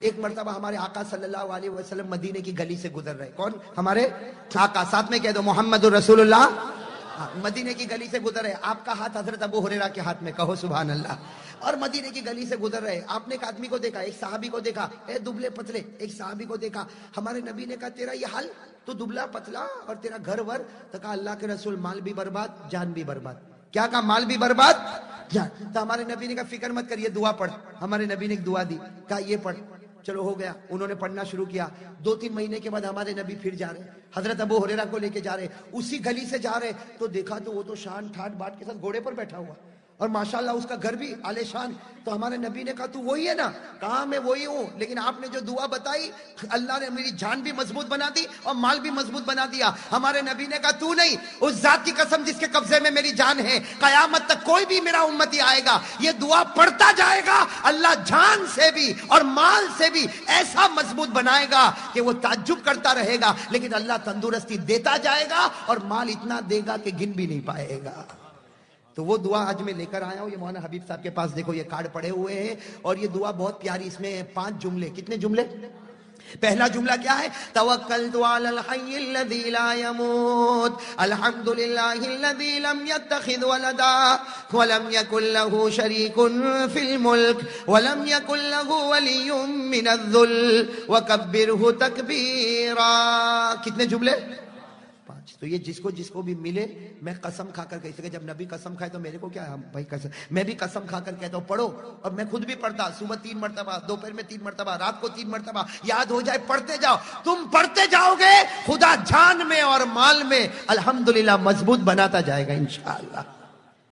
ایک مرتبہ ہمارے آقا صلی اللہ علیہ وسلم مدینے کی گلی سے گزر رہے. کون؟ ہمارے آقا. ساتھ میں کہہ دو محمد رسول اللہ. مدینے کی گلی سے گزر رہے. آپ کا ہاتھ حضرت ابو ہریرہ کے ہاتھ میں، کہو سبحان اللہ. اور مدینے کی گلی سے گزر رہے. آپ نے ایک آدمی کو دیکھا، ایک صحابی کو دیکھا، اے دبلے پتلے. ایک صحابی کو دیکھا. ہمارے نبی نے کہا تیرا یہ حال، تو دبلا پتلا اور تیرا گھر ور. تو کہا اللہ کے رسول مال بھی برباد، جان بھی برباد. کیا کہا؟ مال بھی برباد جان. تو ہمارے نبی نے کہا فکر مت کر، یہ دعا پڑھ. ہمارے نبی نے ایک دعا دی، کہا یہ پڑھ. چلو ہو گیا. انہوں نے پڑھنا شروع کیا. 2-3 مہینے کے بعد ہمارے نبی پھر جا رہے، حضرت ابو ہریرہ کو لے کے جا رہے. اسی گلی سے جا رہے تو دیکھا تو وہ تو شان ٹھاٹ باٹ کے ساتھ گھوڑے پر بیٹھا ہوا، اور ماشاءاللہ اس کا گھر بھی عالی شان. تو ہمارے نبی نے کہا تو وہی ہے نا؟ کہا میں وہی ہوں، لیکن آپ نے جو دعا بتائی اللہ نے میری جان بھی مضبوط بنا دی اور مال بھی مضبوط بنا دیا. ہمارے نبی نے کہا تو نہیں، اس ذات کی قسم جس کے قبضے میں میری جان ہے، قیامت تک کوئی بھی میرا امتی آئے گا یہ دعا پڑھتا جائے گا، اللہ جان سے بھی اور مال سے بھی ایسا مضبوط بنائے گا کہ وہ تعجب کرتا رہے گا. لیکن اللہ تندرستی دیتا جائے گا اور مال اتنا دے گا کہ گن بھی نہیں پائے گا. تو وہ دعا آج میں لے کر آیا ہوں. یہ مولانا حبیب صاحب کے پاس دیکھو یہ کارڈ پڑے ہوئے ہیں، اور یہ دعا بہت پیاری. اس میں 5 جملے. کتنے جملے؟ پہلا جملہ کیا ہے؟ توکلت علی الحی الذی لا یموت الحمدللہ الذی لم یتخذ ولدا ولم یکن له شریک فی الملک ولم یکن له ولی من الذل وکبرہ تکبیرا. کتنے جملے؟ 5. تو یہ جس کو بھی ملے میں قسم کھا کر کہتے کہ جب نبی قسم کھائے تو میرے کو کیا ہے بھائی قسم. میں بھی قسم کھا کر کہتا ہوں پڑھو، اور میں خود بھی پڑھتا. صبح 3 مرتبہ، دوپہر میں 3 مرتبہ، رات کو 3 مرتبہ. یاد ہو جائے پڑھتے جاؤ. تم پڑھتے جاؤ گے خدا جان میں اور مال میں الحمدللہ مضبوط بناتا جائے گا انشاءاللہ.